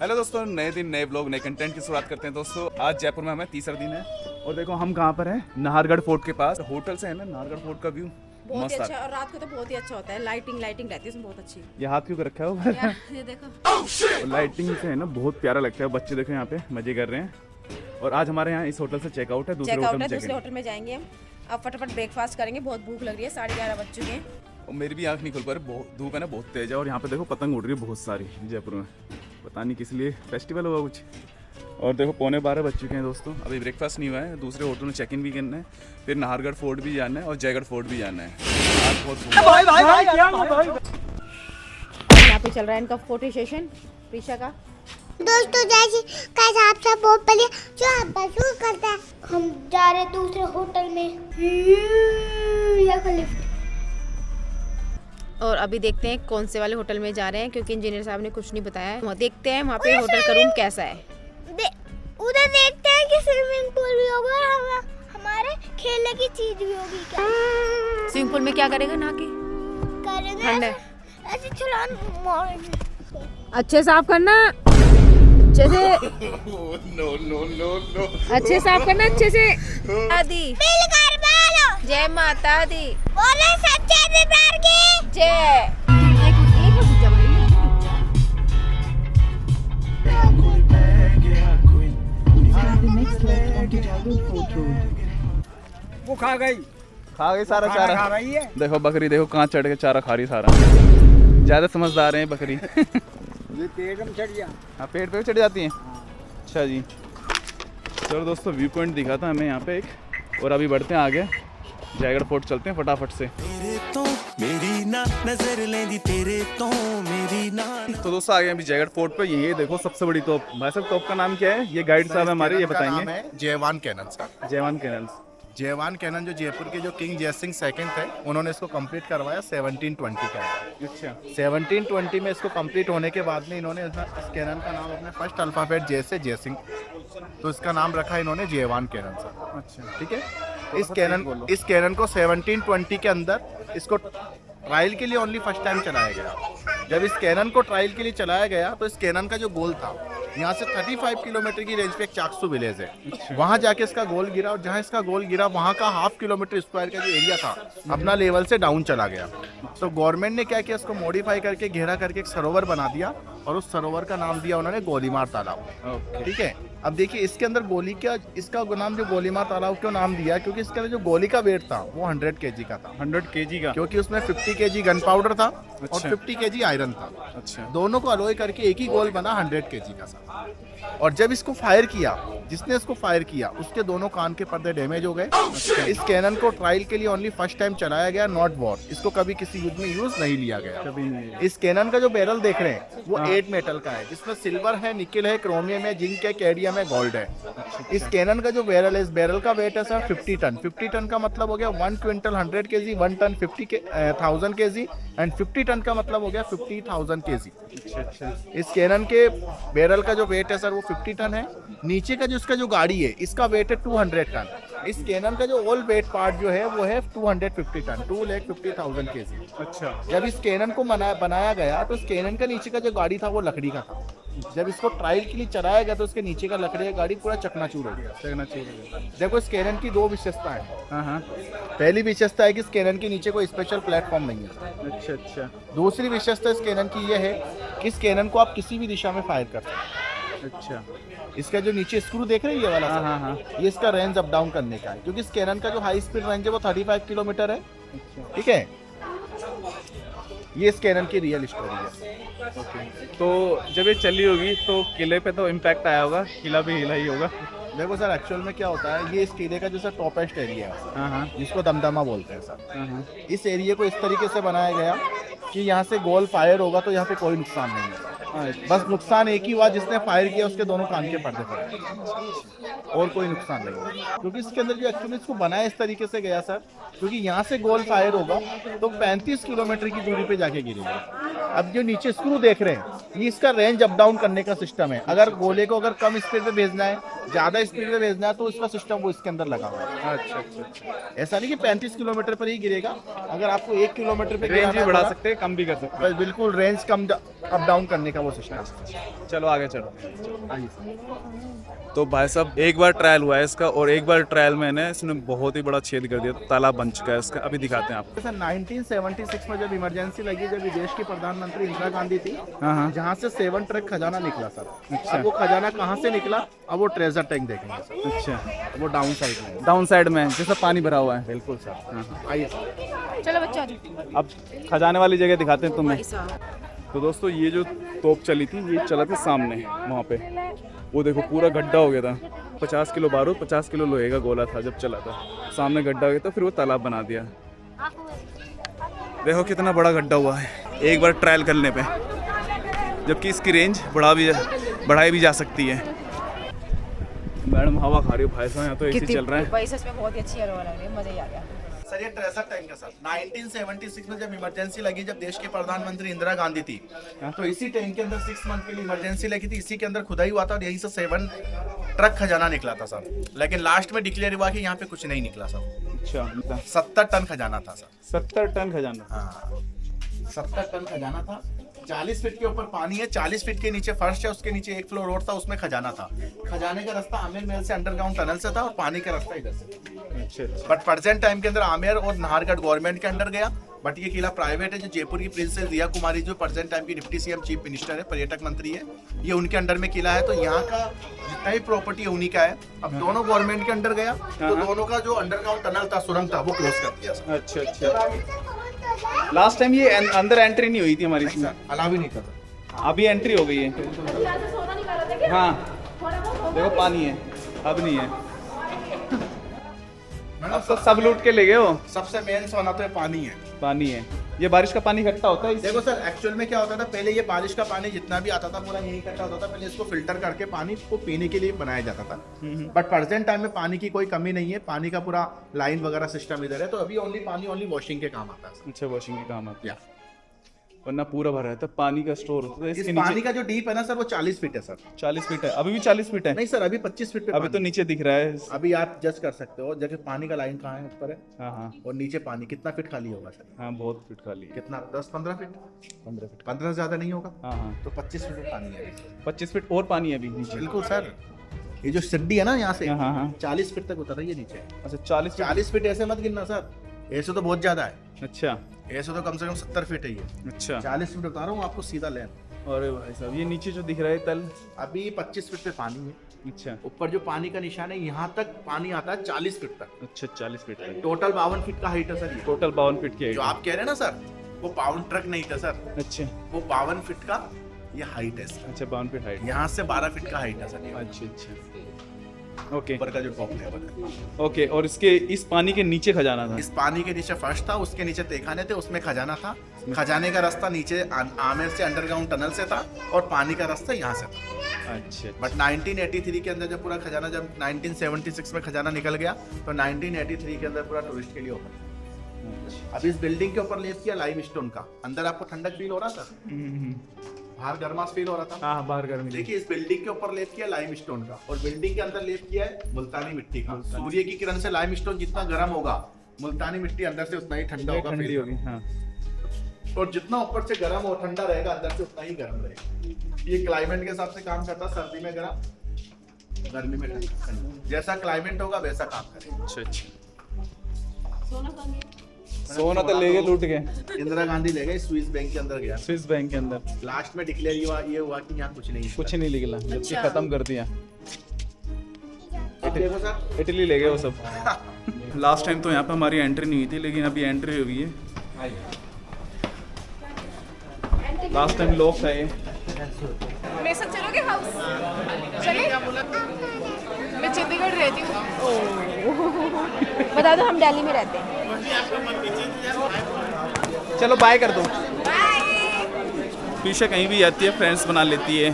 Hello दोस्तों, नए दिन नए ब्लॉग नए कंटेंट की शुरुआत करते हैं दोस्तों। आज जयपुर में हमें तीसरा दिन है और देखो हम कहाँ पर हैं, नाहरगढ़ फोर्ट के पास। होटल से है ना नाहरगढ़ फोर्ट का व्यू बहुत ही मस्त अच्छा, और रात को तो बहुत ही अच्छा होता है। लाइटिंग रहती है उसमें बहुत अच्छी। ये हाथ क्यों कर रखा है वो ये देखो लाइटिंग से है ना बहुत प्यारा लगता है। बच्चे देखो यहाँ पे मजे कर रहे हैं। और आज हमारे यहाँ इस होटल से चेकआउट है, दूसरे होटल में दूसरे होटल में जाएंगे हम। अब फटाफट ब्रेकफास्ट करेंगे, बहुत भूख लग रही है। 11:30 बज चुके हैं और मेरी भी आँख नहीं खुल पा रही, बहुत धूप है ना, बहुत तेज है। और यहाँ पे देखो पतंग उड़ रही है बहुत सारी जयपुर में, पता नहीं किस लिए, फेस्टिवल होगा कुछ। और देखो 11:15 बज चुके हैं दोस्तों, अभी ब्रेकफास्ट नहीं हुआ है। दूसरे होटल में चेक इन भी करना है, फिर नाहरगढ़ फोर्ट भी जाना है और जयगढ़ फोर्ट भी जाना है। आज बहुत धूप है। यहाँ पे चल रहा है इनका फोटो सेशन प्रीशा का। दोस्तों जैसे कैसे आप सब बहुत बढ़िया जो आप शुरू करता है। हम जा रहे दूसरे होटल में। लिफ्ट। और अभी देखते हैं कौन से वाले होटल में जा रहे हैं, क्योंकि इंजीनियर साहब ने कुछ नहीं बताया है। वहाँ देखते हैं वहाँ पे होटल का रूम कैसा है। उधर देखते हैं कि स्विमिंग पूल भी होगा और हमारे खेलने की चीज भी होगी। क्या स्विमिंग पूल में क्या करेगा नहा के? करेंगे ठंड है, ऐसे छलांग मारेंगे। अच्छे साफ करना, अच्छे से अच्छे साफ करना, अच्छे से। आदि मिलकर बोलो जय माता दी, बोले सच्चे दरबार की जय। वो खा गई सारा खा चारा। रही है। देखो बकरी देखो कहाँ चढ़ के चारा खा रही सारा। ज्यादा समझदार है बकरी। ये पेट में चढ़ गया। हाँ पेड़ पे चढ़ जाती हैं। अच्छा जी, चलो दोस्तों व्यू पॉइंट दिखा था हमें यहाँ पे एक, और अभी बढ़ते हैं आगे, जयगढ़ फोर्ट चलते हैं फटाफट से। तो दोस्तों आगे अभी जयगढ़ फोर्ट पे ये देखो सबसे बड़ी तोप। भाई साहब तोप का नाम क्या है? ये गाइड साहब हमारे ये बताएंगे। जयवान कैनन सर। जयवान कैनन। जयवान कैनन जो जयपुर के जो किंग जयसिंह सेकंड थे, उन्होंने इसको कंप्लीट करवाया 1720 के अंदर। अच्छा 1720 में इसको कंप्लीट होने के बाद में इन्होंने इस कैनन का नाम अपने फर्स्ट अल्फाबेट जय से जयसिंह, तो इसका नाम रखा इन्होंने जयवान कैनन सर। अच्छा ठीक है। इस कैनन को 1720 के अंदर इसको ट्रायल के लिए ओनली फर्स्ट टाइम चलाया गया। जब इस कैनन को ट्रायल के लिए चलाया गया तो इस कैनन का जो गोल था, यहाँ से 35 किलोमीटर की रेंज पे एक चाकसू विलेज है, वहाँ जाके इसका गोल गिरा, और जहाँ इसका गोल गिरा वहाँ का ½ किलोमीटर स्क्वायर का जो एरिया था अपना लेवल से डाउन चला गया। तो गवर्नमेंट ने क्या किया, इसको मॉडिफाई करके घेरा करके एक सरोवर बना दिया, और उस सरोवर का नाम दिया उन्होंने गोलीमार तालाब। ठीक है। अब देखिए इसके अंदर गोली क्या, इसका नाम जो गोलीमार तालाब क्यों नाम दिया, क्योंकि इसके अंदर जो गोली का वेट था वो 100 kg का था। 100 kg का, क्योंकि उसमें 50 kg गन पाउडर था और अच्छा। 50 kg आयरन था। अच्छा दोनों को अलॉय करके एक ही गोल बना 100 kg का सा। और जब इसको फायर किया, जिसने इसको फायर किया उसके दोनों कान के पर्दे डैमेज हो गए। इस कैनन को ट्रायल के लिए ओनली फर्स्ट टाइम चलाया गया, नॉट वॉर। इसको कभी किसी युद्ध में यूज नहीं लिया गया। कभी नहीं। इस कैनन का जो बैरल देख रहे हैं वो 8 मेटल का है, जिसमें सिल्वर है, निकल है, क्रोमियम है, जिंक है, कैडमियम है, गोल्ड है। इस कैनन का जो बैरल है, इस बैरल का वेट है सर 50 टन। 50 टन का मतलब हो गया 1 quintal 100 kg, 1 ton 50,000 kg, and 50 ton का मतलब हो गया 50,000 kg। अच्छा इस कैनन के बैरल का जो वेट है सर वो 50 टन है। नीचे का जो इसका जो गाड़ी है इसका वेट है 200 टन। इस कैनन का जो ऑल वेट पार्ट जो है वो है 250 टन, 2,50,000 kg। अच्छा जब इस कैनन को बनाया गया तो इस कैनन का नीचे का जो गाड़ी था वो लकड़ी का था। जब इसको ट्रायल के लिए चलाया गया तो उसके नीचे का लकड़ी का गाड़ी पूरा चकनाचूर हो गया। चलना चाहिए। देखो इस कैनन की 2 विशेषताएं हैं। हाँ पहली विशेषता है कि इस कैनन के नीचे कोई स्पेशल प्लेटफॉर्म नहीं है। अच्छा दूसरी विशेषता इस कैनन की यह है कि इस कैनन को आप किसी भी दिशा में फायर कर सकते हैं। अच्छा। इसका जो नीचे स्क्रू देख रहे हैं ये वाला सर, हाँ। ये इसका रेंज अप डाउन करने का है, क्योंकि इस कैनन का जो हाई स्पीड रेंज है वो 35 किलोमीटर है। ठीक है। ये इस कैनन की रियल स्टोरी है। तो जब ये चली होगी तो किले पे तो इम्पैक्ट आया होगा, किला भी हिला ही होगा। देखो सर एक्चुअल में क्या होता है, ये इस किले का जो सर टॉपेस्ट एरिया है हाँ जिसको दमदमा बोलते हैं सर। हाँ। इस एरिया को इस तरीके से बनाया गया कि यहाँ से गोल फायर होगा तो यहाँ पे कोई नुकसान नहीं है। बस नुकसान एक ही हुआ, जिसने फायर किया उसके दोनों कान के पर्दे पड़े, और कोई नुकसान नहीं हुआ। क्योंकि इसके अंदर जो एक्चुअली इसको बनाया इस तरीके से गया सर क्योंकि यहाँ से गोल फायर होगा तो 35 किलोमीटर की दूरी पे जाके गिरेगा। अब जो नीचे स्क्रू देख रहे हैं ये इसका रेंज अप डाउन करने का सिस्टम है। अगर गोले को अगर कम स्पीड पे भेजना है, ज्यादा स्पीड पे भेजना है तो इसका सिस्टम वो इसके अंदर लगा हुआ है। अच्छा अच्छा, ऐसा नहीं कि 35 किलोमीटर पर ही गिरेगा, अगर आपको 1 किलोमीटर पे रेंज गिराना भी है बढ़ा तो सकते हैं, कम भी कर सकते बस बिल्कुल रेंज कम अप डाउन करने का वो सिस्टम है। हैं। चलो आगे चलो। तो भाई साहब एक बार ट्रायल हुआ है इसका, और एक बार ट्रायल में ना इसने बहुत ही बड़ा छेद कर दिया, तो तालाब बन चुका है इसका। अभी दिखाते हैं आपको। सर 1976 में जब इमरजेंसी लगी, जब देश की प्रधानमंत्री इंदिरा गांधी थी, हाँ। जहाँ से 7 ट्रक खजाना निकला सर। अच्छा। अब वो खजाना कहाँ से निकला, अब वो ट्रेजर टैंक देखेंगे सर। अच्छा, वो डाउन साइड में है। डाउन साइड में जैसा पानी भरा हुआ है। बिल्कुल सर। आइए सर। चलो बच्चों आ जाओ। अब खजाने वाली जगह दिखाते हैं तुम्हें। भाई साहब, तो दोस्तों ये जो तोप चली थी ये चला था सामने वहाँ पे, वो देखो पूरा गड्ढा हो गया था। 50 किलो बारूद 50 किलो लोहे का गोला था जब चला था, सामने गड्ढा हो गया था, फिर वो तालाब बना दिया। देखो कितना बड़ा गड्ढा हुआ है एक बार ट्रायल करने पे, जबकि इसकी रेंज बढ़ाई भी जा सकती है। मैडम हवा खा रही हो भाई साहब, यहाँ तो एसी चल रहा है। भाई सच में बहुत ही अच्छी हवा लग रही है, मजा ही आ गया। सर ये ट्रेजर टैंक है सर। 1976 में जब इमरजेंसी लगी, जब देश की प्रधानमंत्री इंदिरा गांधी थी, तो इसी टैंक के अंदर 6 मंथ के लिए इमरजेंसी लगी थी। इसी के अंदर खुदाई हुआ था और यहीं से 7 ट्रक खजाना निकला था सर। लेकिन लास्ट में डिक्लेयर हुआ कि यहाँ पे कुछ नहीं निकला सर। अच्छा, 70 टन खजाना था सर। 70 टन खजाना। हाँ 70 टन खजाना था। 40 फीट के ऊपर पानी है, 40 फीट के नीचे फर्श है, उसके नीचे 1 फ्लोर रोड था, उसमें खजाना था। खजाने का रास्ता आमेर महल से अंडरग्राउंड टनल से था और पानी का रास्ता इधर से। अच्छा, बट प्रेजेंट टाइम के अंदर आमेर और नाहरगढ़ गवर्नमेंट के अंडर गया। बट ये किला प्राइवेट है। जो जयपुर की प्रिंसेस रिया कुमारी, जो प्रेजेंट टाइम की डिप्टी सीएम चीफ मिनिस्टर है, पर्यटक मंत्री है, ये उनके अंडर में किला है। तो यहाँ का जितना भी प्रॉपर्टी है उन्हीं का है। अब दोनों गवर्नमेंट के अंडर गया तो दोनों का जो अंडरग्राउंड टनल था, सुरंग था, वो क्लोज कर दिया सर। अच्छा अच्छा। लास्ट टाइम ये अंदर एंट्री नहीं हुई थी हमारी इसमें, अलाउ ही नहीं था। अभी एंट्री हो गई है। हाँ देखो पानी है, अब नहीं है। अब तो सब लूट के ले गए हो। सबसे मेन सोना तो पानी है। पानी है, ये बारिश का पानी इकट्ठा होता है देखो सर, एक्चुअल में क्या होता था, पहले ये बारिश का पानी जितना भी आता था पूरा यही इकट्ठा होता था। पहले इसको फिल्टर करके पानी को पीने के लिए बनाया जाता था। बट प्रेजेंट टाइम में पानी की कोई कमी नहीं है। पानी का पूरा लाइन वगैरह सिस्टम इधर है। तो अभी ओनली वॉशिंग के काम आता है। अच्छा, वॉशिंग के काम आता है, वरना पूरा भरा रहता है। पानी का स्टोर होता है इस इसके पानी नीचे। का जो डीप है ना सर, वो 40 फीट है सर। 40 फीट है, अभी भी 40 फीट है। नहीं सर, अभी 25 फीट पे अभी तो पानी। नीचे दिख रहा है। अभी आप जज कर सकते हो जगह पानी का लाइन कहाँ है, ऊपर है हाँ हाँ और नीचे पानी कितना फीट खाली होगा सर? हाँ, बहुत फीट खाली है। कितना, 10-15 फीट? 15 फीट। 15 से ज्यादा नहीं होगा। हाँ हाँ, तो 25 फीट पानी है। 25 फीट और पानी है अभी नीचे। बिल्कुल सर। ये जो सिड्डी है ना, यहाँ से हाँ हाँ। 40 फीट तक उतर रही है नीचे। अच्छा, 40 फीट। 40 फीट ऐसे मत गिनना सर, ऐसे तो बहुत ज्यादा है। अच्छा ऐसे तो कम से कम 70 फीट है ये। अच्छा। 40 फीट बता रहा हूँ आपको सीधा लेन। अरे भाई साहब, ये नीचे जो दिख रहा है तल। अभी 25 फीट पे पानी है। अच्छा ऊपर जो पानी का निशान है, यहाँ तक पानी आता है 40 फीट तक। अच्छा, 40 फीट है। टोटल 52 फीट का हाइट है सर ये। टोटल 52 फीट की जो है। आप कह रहे हैं ना सर, वो 52 ट्रक नहीं था सर, अच्छा वो 52 फीट का ये हाइट है सर। अच्छा, 52 फीट हाइट। यहाँ से 12 फीट का हाइट है सर ये। अच्छा अच्छा, ओके ऊपर का जो टॉप लेवल है। ओके। और इसके इस पानी के नीचे खजाना था। इस पानी के नीचे फर्श था, उसके नीचे तहखाने थे, उसमें खजाना था। खजाने का रास्ता नीचे आमेर से अंडरग्राउंड टनल से था और पानी का रास्ता यहाँ से था। अच्छा बट 1983 के अंदर जब पूरा खजाना, जब 1976 में खजाना निकल गया तो 1983 के अंदर पूरा टूरिस्ट के लिए ओपन। अच्छा। अब इस बिल्डिंग के ऊपर लेप किया लाइम स्टोन का। अंदर आपको ठंडक फील हो रहा था, बाहर गर्मास फील हो रहा था। हाँ, बाहर गर्मी। देखिए इस बिल्डिंग के ऊपर लेप किया लाइम स्टोन का और बिल्डिंग के अंदर लेप किया है मुल्तानी मिट्टी का। सूर्य की किरण से लाइम स्टोन जितना गर्म होगा, मुल्तानी मिट्टी अंदर से उतना ही ठंडा होगा। ठंडी होगी। हाँ, और जितना ऊपर से गर्म और ठंडा रहेगा, अंदर से उतना ही गर्म रहेगा। ये क्लाइमेट के हिसाब से काम करता है। सर्दी में गर्म, गर्मी में ठंडा। जैसा क्लाइमेट होगा वैसा काम करेगा। अच्छा अच्छा। सोना तो ले गए, लूट गए। इंदिरा गांधी ले गए, स्विस बैंक के अंदर गया। स्विस बैंक के अंदर लास्ट में डिक्लेयर ये हुआ कि यहाँ कुछ नहीं। कुछ नहीं निकला, जबकि खत्म कर दिया। अब देखो सर, इटली ले गए वो सब। लास्ट टाइम तो यहाँ पे हमारी एंट्री नहीं हुई थी, लेकिन अभी एंट्री हुई है। लास्ट टाइम लोग था ये। मेरे साथ चलोगे हाउस? चले? मैं चंडीगढ़ रहती हूँ। बता दो हम दिल्ली में रहते हैं। चलो बाय कर दो। पीछे कहीं भी जाती है फ्रेंड्स बना लेती है।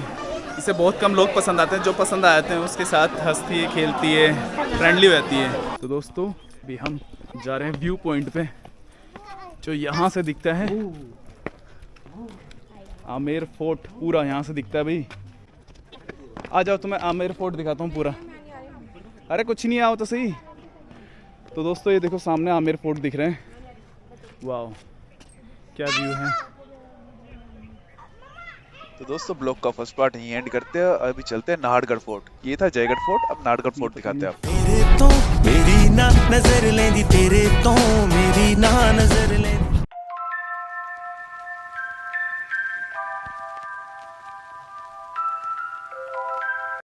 इसे बहुत कम लोग पसंद आते हैं, जो पसंद आते हैं उसके साथ हंसती है, खेलती है, फ्रेंडली रहती है। तो दोस्तों अभी हम जा रहे हैं व्यू पॉइंट पे जो यहाँ से दिखता है। आमेर फोर्ट पूरा यहाँ से दिखता है भाई। आ जाओ तो मैं आमेर फोर्ट दिखाता हूँ पूरा। अरे कुछ नहीं, आओ तो सही। तो दोस्तों ये देखो सामने आमेर फोर्ट दिख रहे हैं। वाह क्या व्यू है। तो दोस्तों ब्लॉग का फर्स्ट पार्ट यहीं एंड करते हैं। अभी चलते हैं नाहरगढ़ फोर्ट। ये था जयगढ़ फोर्ट, अब नाहरगढ़ फोर्ट दिखाते हैं आपको। तेरे तो मेरी ना नजर लेंदी, तेरे तो मेरी ना नजर